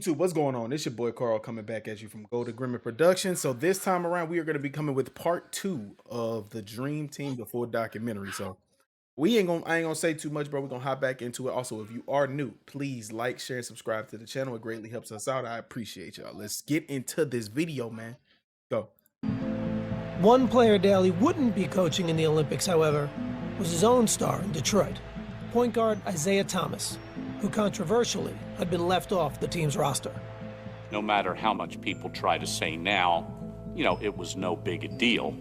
YouTube, what's going on? It's your boy Carl coming back at you from Golden Grimmer Productions. So this time around, we are going to be coming with part 2 of the Dream Team Before documentary. So I ain't gonna say too much, bro. We're gonna hop back into it. Also, if you are new, please like, share, and subscribe to the channel. It greatly helps us out. I appreciate y'all. Let's get into this video, man. Go. One player Daly wouldn't be coaching in the Olympics, however, was his own star in Detroit, point guard Isaiah Thomas, who controversially had been left off the team's roster. No matter how much people try to say now, you know, it was no big a deal.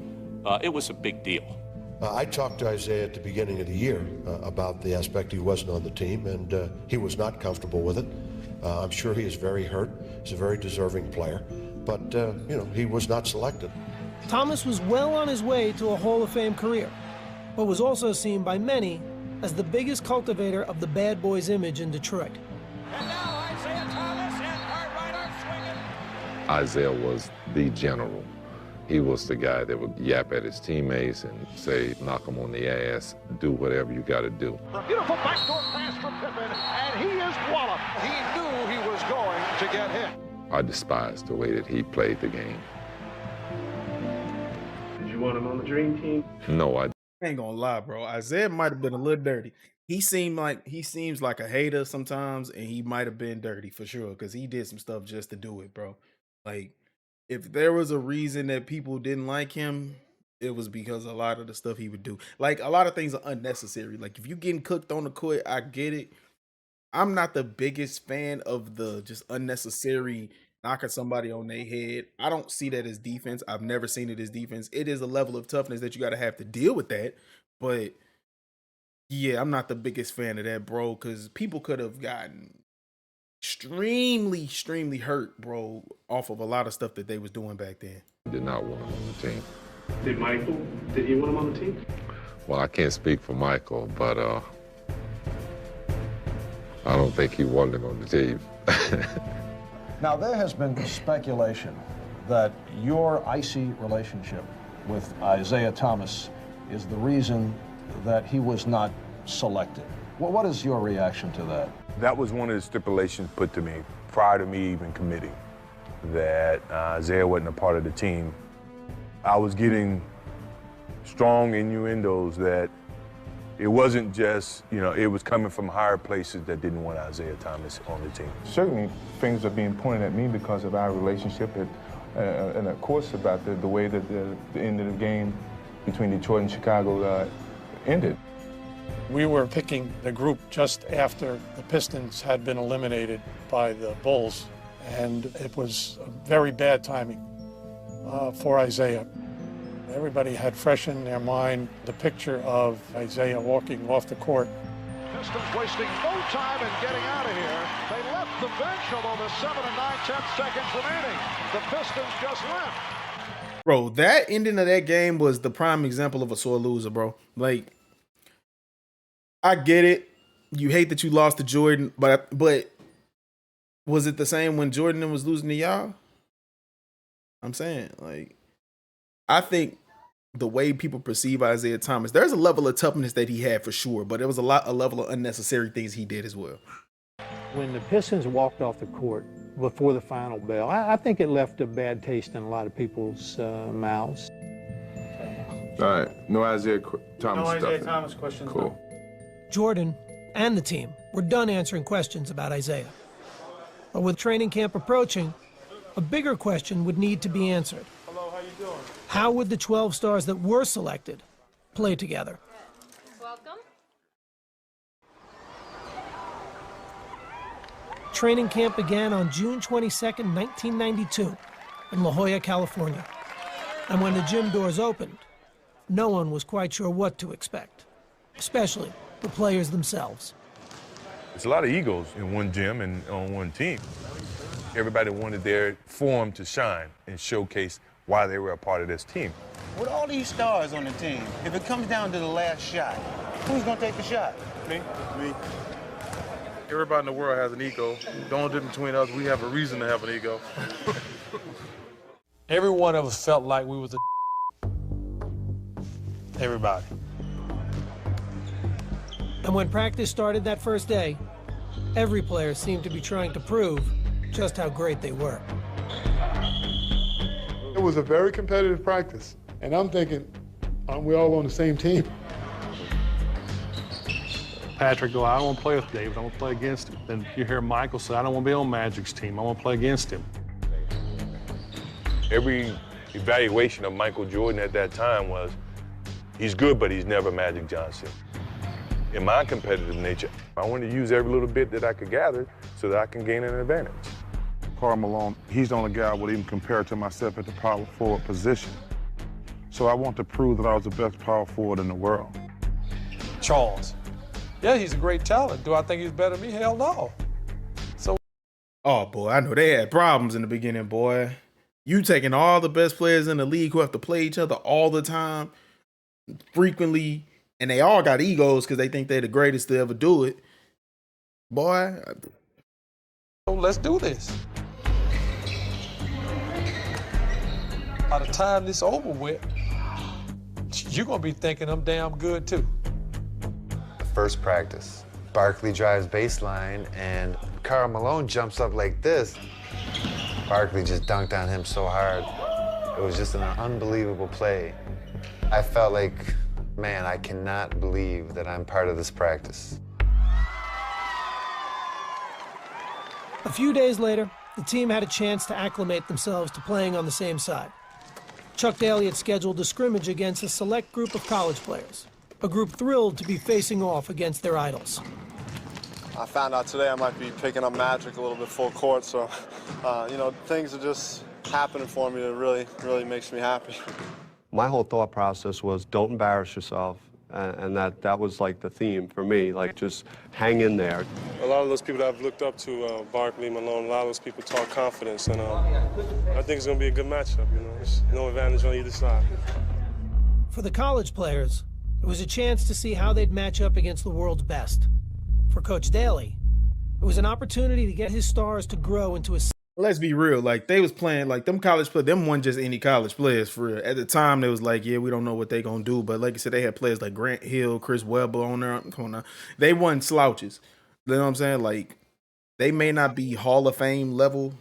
It was a big deal. I talked to Isaiah at the beginning of the year about the aspect he wasn't on the team, and he was not comfortable with it. I'm sure he is very hurt. He's a very deserving player, but you know, he was not selected. Thomas was well on his way to a Hall of Fame career, but was also seen by many as the biggest cultivator of the bad boys image in Detroit. And now Isaiah Thomas and hard right arm swinging. Isaiah was the general. He was the guy that would yap at his teammates and say, knock them on the ass, do whatever you got to do. A beautiful backdoor pass from Pippen, and he is walloped. He knew he was going to get hit. I despised the way that he played the game. Did you want him on the dream team? No, I ain't gonna lie, bro. Isaiah might have been a little dirty. He seems like a hater sometimes, and he might have been dirty for sure, because he did some stuff just to do it, bro. Like, if there was a reason that people didn't like him, it was because a lot of the stuff he would do. Like, a lot of things are unnecessary. Like, if you getting cooked on the court, I get it. I'm not the biggest fan of the just unnecessary knocking somebody on their head. I don't see that as defense. I've never seen it as defense. It is a level of toughness that you got to have to deal with that. But yeah, I'm not the biggest fan of that, bro, because people could have gotten extremely hurt, bro, off of a lot of stuff that they was doing back then. did not want him on the team. Did Michael? Did he want him on the team? Well, I can't speak for Michael, but I don't think he wanted him on the team. Now, there has been speculation that your icy relationship with Isaiah Thomas is the reason that he was not selected. Well, what is your reaction to that? That was one of the stipulations put to me prior to me even committing, that Isaiah wasn't a part of the team. I was getting strong innuendos that it wasn't just, you know, it was coming from higher places that didn't want Isaiah Thomas on the team. Certainly things are being pointed at me because of our relationship and of course about the way that the end of the game between Detroit and Chicago ended. We were picking the group just after the Pistons had been eliminated by the Bulls, and it was very bad timing for Isaiah. Everybody had fresh in their mind the picture of Isaiah walking off the court. Pistons wasting no time in getting out of here. They left the bench, although there's 7 and 9/10 seconds remaining. The Pistons just left. Bro, that ending of that game was the prime example of a sore loser, bro. Like, I get it. You hate that you lost to Jordan, but was it the same when Jordan was losing to y'all? I'm saying, like, I think the way people perceive Isaiah Thomas, there's a level of toughness that he had for sure, but there was a level of unnecessary things he did as well. When the Pistons walked off the court before the final bell, I think it left a bad taste in a lot of people's mouths. All right, no Isaiah Thomas stuff. No Isaiah Thomas questions. Cool. Jordan and the team were done answering questions about Isaiah. But with training camp approaching, a bigger question would need to be answered. Hello, how you doing? How would the 12 stars that were selected play together? Welcome. Training camp began on June 22nd, 1992, in La Jolla, California. And when the gym doors opened, no one was quite sure what to expect, especially the players themselves. There's a lot of egos in one gym and on one team. Everybody wanted their form to shine and showcase why they were a part of this team. With all these stars on the team, if it comes down to the last shot, who's gonna take the shot? Me. Everybody in the world has an ego. The only difference between us, we have a reason to have an ego. Every one of us felt like we was everybody. And when practice started that first day, every player seemed to be trying to prove just how great they were. It was a very competitive practice, and I'm thinking, aren't we all on the same team? Patrick go, I don't want to play with David, I want to play against him. Then you hear Michael say, I don't want to be on Magic's team, I want to play against him. Every evaluation of Michael Jordan at that time was, he's good, but he's never Magic Johnson. In my competitive nature, I wanted to use every little bit that I could gather so that I can gain an advantage. Karl Malone, he's the only guy I would even compare to myself at the power forward position. So I want to prove that I was the best power forward in the world. Charles. Yeah, he's a great talent. Do I think he's better than me? Hell no. So. Oh, boy, I know they had problems in the beginning, boy. You taking all the best players in the league who have to play each other all the time, frequently, and they all got egos because they think they're the greatest to ever do it. Boy. So let's do this. By the time this over with, you're going to be thinking I'm damn good, too. First practice, Barkley drives baseline, and Karl Malone jumps up like this. Barkley just dunked on him so hard. It was just an unbelievable play. I felt like, man, I cannot believe that I'm part of this practice. A few days later, the team had a chance to acclimate themselves to playing on the same side. Chuck Daly had scheduled a scrimmage against a select group of college players, a group thrilled to be facing off against their idols. I found out today I might be picking up Magic a little bit full court, so, you know, things are just happening for me that really makes me happy. My whole thought process was don't embarrass yourself, and that was like the theme for me, like just hang in there. A lot of those people that I've looked up to, Barkley, Malone, a lot of those people talk confidence, and I think it's going to be a good matchup, you know. There's no advantage on either side. For the college players, it was a chance to see how they'd match up against the world's best. For Coach Daly, it was an opportunity to get his stars to grow into a... Let's be real, like they was playing, like them college players, them weren't just any college players for real. At the time, they was like, yeah, we don't know what they gonna do. But like I said, they had players like Grant Hill, Chris Webber on there. Come on now. They wasn't slouches. You know what I'm saying? Like, they may not be Hall of Fame level.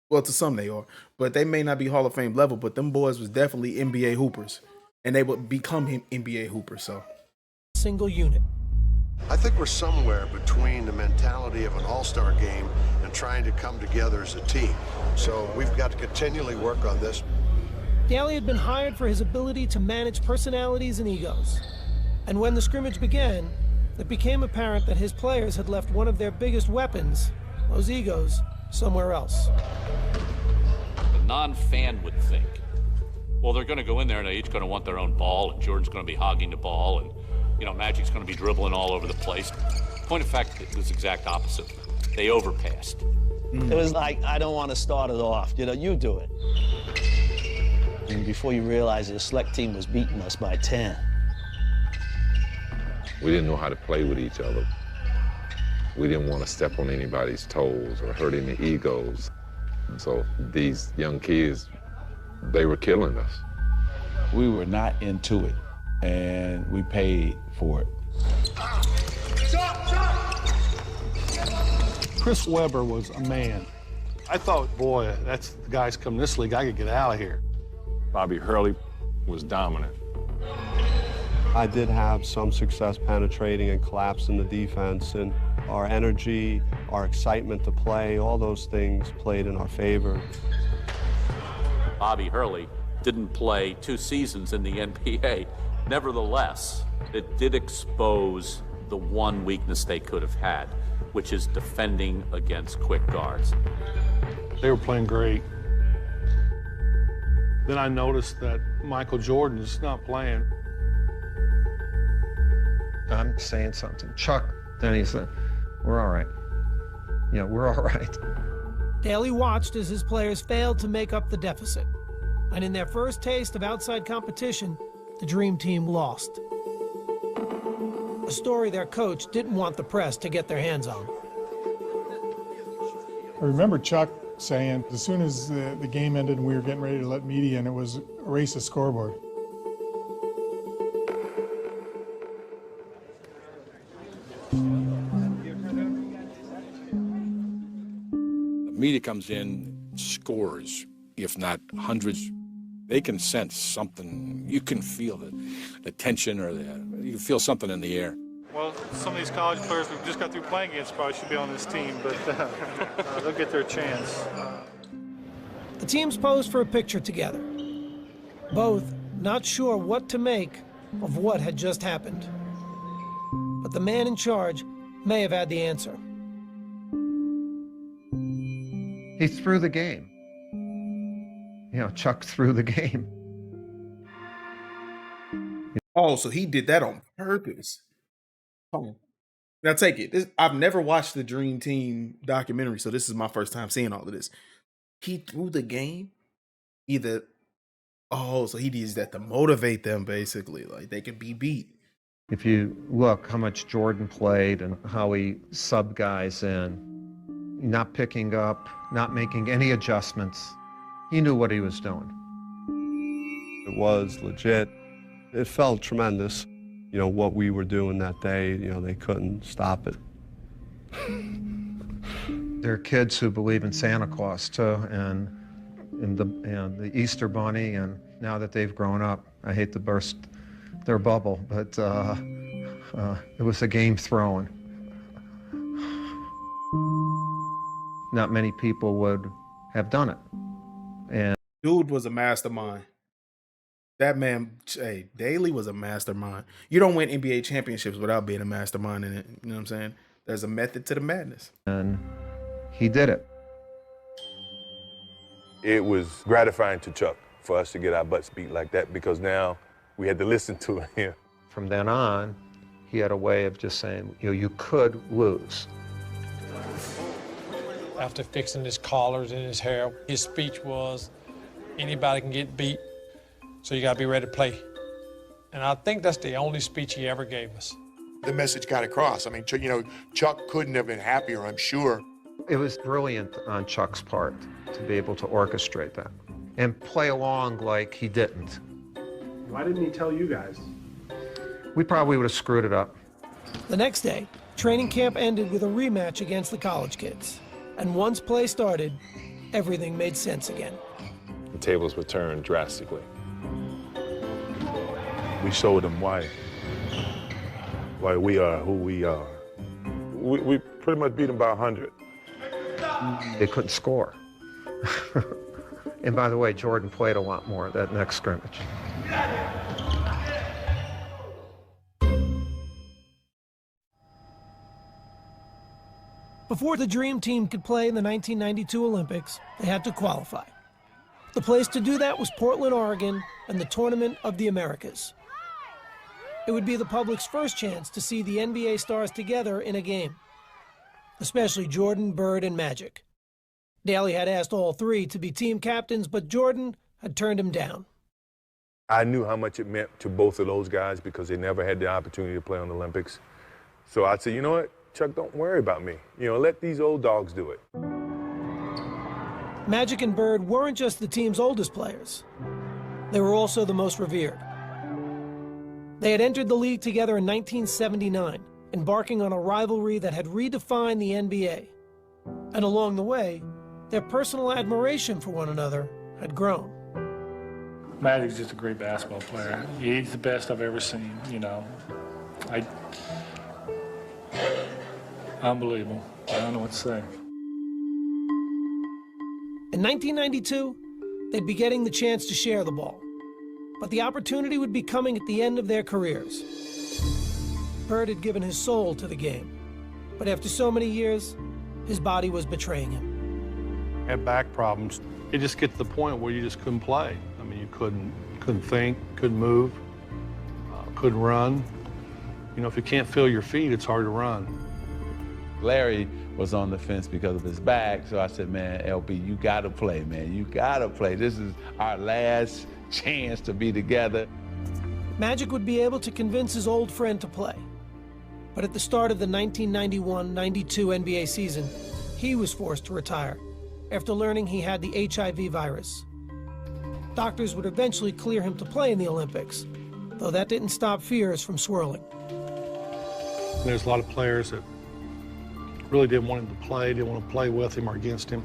Well, to some they are. But they may not be Hall of Fame level, but them boys was definitely NBA hoopers. And they would become NBA hoopers, so. Single unit. I think we're somewhere between the mentality of an all-star game and trying to come together as a team. So we've got to continually work on this. Daly had been hired for his ability to manage personalities and egos. And when the scrimmage began, it became apparent that his players had left one of their biggest weapons, those egos, somewhere else. The non-fan would think, well, they're going to go in there and they're each going to want their own ball, and Jordan's going to be hogging the ball, and, you know, Magic's going to be dribbling all over the place. Point of fact, it was the exact opposite. They overpassed. It was like, I don't want to start it off. You know, you do it. And before you realize it, the select team was beating us by 10. We didn't know how to play with each other. We didn't want to step on anybody's toes or hurt any egos. So these young kids, they were killing us. We were not into it, and we paid for it. Chris Webber was a man. I thought, boy, that's the guys coming this league, I could get out of here. Bobby Hurley was dominant. I did have some success penetrating and collapsing the defense, and our energy, our excitement to play, all those things played in our favor. Bobby Hurley didn't play 2 seasons in the NBA. Nevertheless, it did expose the one weakness they could have had, which is defending against quick guards. They were playing great. Then I noticed that Michael Jordan is not playing. I'm saying something. Chuck, then he said, we're all right. Yeah, we're all right. Daly watched as his players failed to make up the deficit. And in their first taste of outside competition, the Dream Team lost. A story their coach didn't want the press to get their hands on. I remember Chuck saying, as soon as the game ended and we were getting ready to let media in, it was erase the scoreboard. media comes in, scores, if not hundreds. They can sense something. You can feel the tension, or you can feel something in the air. Well, some of these college players we've just got through playing against probably should be on this team, but they'll get their chance. The teams posed for a picture together, both not sure what to make of what had just happened. But the man in charge may have had the answer. He threw the game. You know, Chuck threw the game. Oh, so he did that on purpose. Oh. Now take it. I've never watched the Dream Team documentary, so this is my first time seeing all of this. He threw the game. So he does that to motivate them, basically, like they could be beat. If you look how much Jordan played and how he subbed guys in, not picking up, not making any adjustments, he knew what he was doing. It was legit. It felt tremendous. You know, what we were doing that day, you know, they couldn't stop it. There are kids who believe in Santa Claus too, and the Easter Bunny, and now that they've grown up, I hate to burst their bubble, but it was a game thrown. Not many people would have done it. And dude was a mastermind. That man, Daly was a mastermind. You don't win NBA championships without being a mastermind in it. You know what I'm saying? There's a method to the madness. And he did it. It was gratifying to Chuck for us to get our butts beat like that, because now we had to listen to him. From then on, he had a way of just saying, you know, you could lose. After fixing his collars and his hair, his speech was, anybody can get beat, so you gotta be ready to play. And I think that's the only speech he ever gave us. The message got across. I mean, you know, Chuck couldn't have been happier, I'm sure. It was brilliant on Chuck's part to be able to orchestrate that and play along like he didn't. Why didn't he tell you guys? We probably would have screwed it up. The next day, training camp ended with a rematch against the college kids. And once play started, everything made sense again. The tables were turned drastically. We showed them why we are who we are. We pretty much beat them by 100. They couldn't score. And by the way, Jordan played a lot more that next scrimmage. Before the Dream Team could play in the 1992 Olympics, they had to qualify. The place to do that was Portland, Oregon, and the Tournament of the Americas. It would be the public's first chance to see the NBA stars together in a game, especially Jordan, Bird, and Magic. Daly had asked all three to be team captains, but Jordan had turned him down. I knew how much it meant to both of those guys because they never had the opportunity to play on the Olympics. So I'd say, you know what, Chuck, don't worry about me. You know, let these old dogs do it. Magic and Bird weren't just the team's oldest players. They were also the most revered. They had entered the league together in 1979, embarking on a rivalry that had redefined the NBA. And along the way, their personal admiration for one another had grown. Magic's just a great basketball player. He's the best I've ever seen, you know. Unbelievable. I don't know what to say. In 1992, they'd be getting the chance to share the ball. But the opportunity would be coming at the end of their careers. Bird had given his soul to the game. But after so many years, his body was betraying him. Had back problems. It just get to the point where you just couldn't play. I mean, you couldn't think, couldn't move, couldn't run. You know, if you can't feel your feet, it's hard to run. Larry was on the fence because of his back, so I said, man, LB, you gotta play, man. You gotta play. This is our last chance to be together. Magic would be able to convince his old friend to play. But at the start of the 1991-92 NBA season, he was forced to retire after learning he had the HIV virus. Doctors would eventually clear him to play in the Olympics, though that didn't stop fears from swirling. There's a lot of players that really didn't want him to play, didn't want to play with him or against him.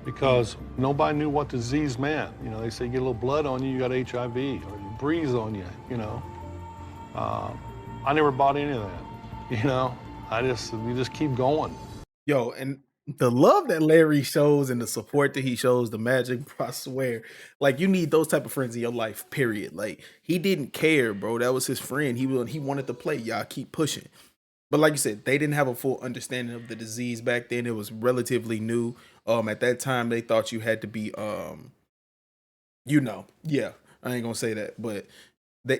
because nobody knew what disease meant. You know, they say you get a little blood on you, you got HIV, or you breathe on you, you know. I never bought any of that, you know. You just keep going. Yo, and the love that Larry shows and the support that he shows the Magic, bro, I swear, like you need those type of friends in your life. Period. Like he didn't care, bro. That was his friend. He wanted to play. Y'all keep pushing. But like you said, they didn't have a full understanding of the disease back then. It was relatively new. At that time, they thought you had to be, yeah. I ain't gonna say that, but they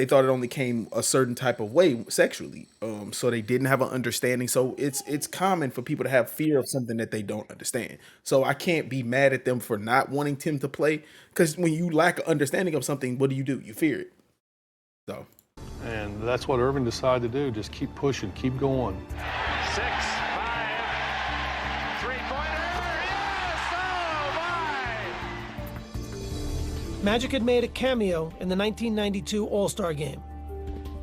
thought it only came a certain type of way sexually. So they didn't have an understanding. So it's common for people to have fear of something that they don't understand. So I can't be mad at them for not wanting Tim to play, because when you lack an understanding of something, what do? You fear it. So. And that's what Irvin decided to do. Just keep pushing, keep going. 6, 5, 3-pointer. Yes! Oh, my! Magic had made a cameo in the 1992 All-Star Game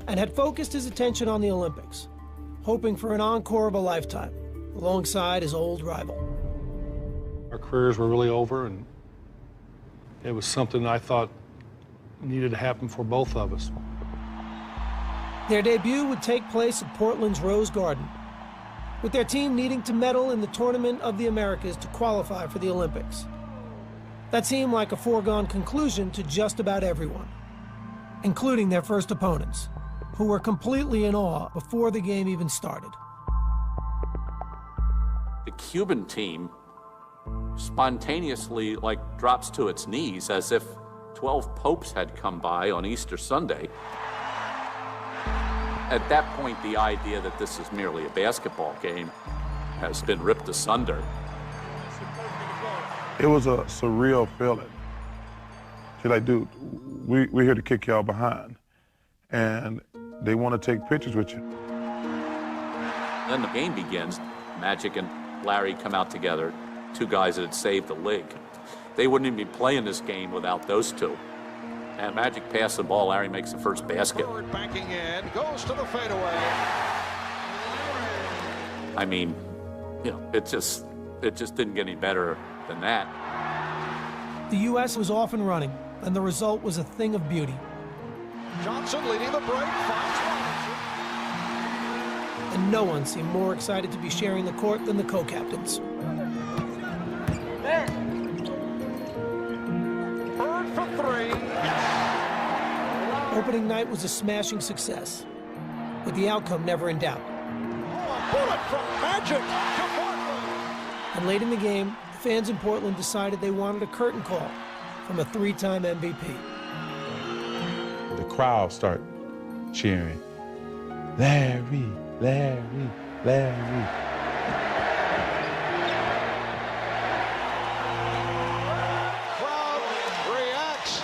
and had focused his attention on the Olympics, hoping for an encore of a lifetime alongside his old rival. Our careers were really over, and it was something I thought needed to happen for both of us. Their debut would take place at Portland's Rose Garden, with their team needing to medal in the Tournament of the Americas to qualify for the Olympics. That seemed like a foregone conclusion to just about everyone, including their first opponents, who were completely in awe before the game even started. The Cuban team spontaneously drops to its knees as if 12 popes had come by on Easter Sunday. At that point, the idea that this is merely a basketball game has been ripped asunder. It was a surreal feeling. She's like, dude, we're here to kick y'all behind. And they want to take pictures with you. Then the game begins. Magic and Larry come out together, two guys that had saved the league. They wouldn't even be playing this game without those two. And Magic passed the ball. Larry makes the first basket. Bird backing in, goes to the fadeaway. I mean, you know, it just didn't get any better than that. The U.S. was off and running, and the result was a thing of beauty. Johnson leading the break, finds Robinson. And no one seemed more excited to be sharing the court than the co-captains. There. Bird for 3. Opening night was a smashing success, with the outcome never in doubt. Oh, a bullet from Magic to Portland. And late in the game, the fans in Portland decided they wanted a curtain call from a 3-time MVP. The crowd start cheering, Larry, Larry, Larry. Crowd reacts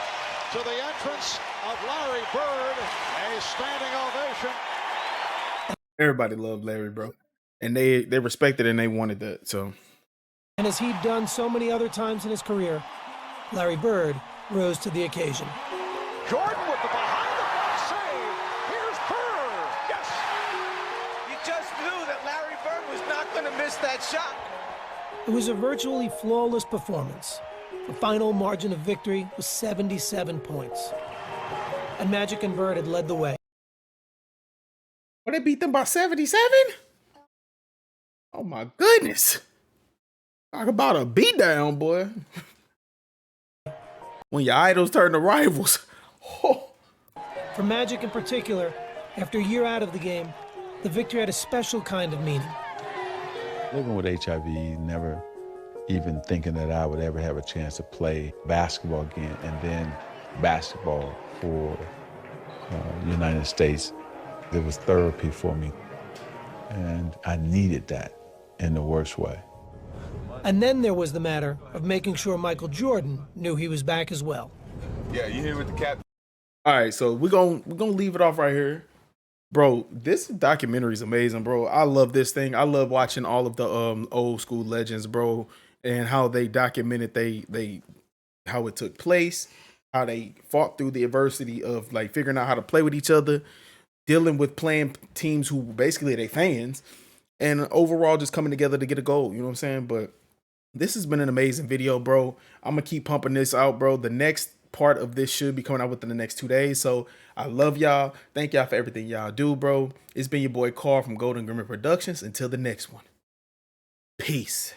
to the entrance of Larry Bird, a standing ovation. Everybody loved Larry, bro. And they respected it and they wanted that. So, And as he'd done so many other times in his career, Larry Bird rose to the occasion. Jordan with the behind-the-back save. Here's Bird. Yes. You just knew that Larry Bird was not going to miss that shot. It was a virtually flawless performance. The final margin of victory was 77 points. And Magic and Bird had led the way. What, they beat them by 77? Oh my goodness. Talk about a beatdown, boy. When your idols turn to rivals. Oh. For Magic in particular, after a year out of the game, the victory had a special kind of meaning. Living with HIV, never even thinking that I would ever have a chance to play basketball again, and then basketball for the United States. It was therapy for me, and I needed that in the worst way. And then there was the matter of making sure Michael Jordan knew he was back as well. Yeah, you here with the captain? All right, so we're gonna leave it off right here. Bro, this documentary is amazing, bro. I love this thing. I love watching all of the old school legends, bro, and how they documented how it took place, how they fought through the adversity of like figuring out how to play with each other, dealing with playing teams who basically they fans, and overall just coming together to get a goal. You know what I'm saying? But This has been an amazing video, bro. I'm gonna keep pumping this out, bro. The next part of this should be coming out within the next 2 days. So I love y'all. Thank y'all for everything y'all do, bro. It's been your boy Carl from Golden Grimmer Productions. Until the next one. Peace.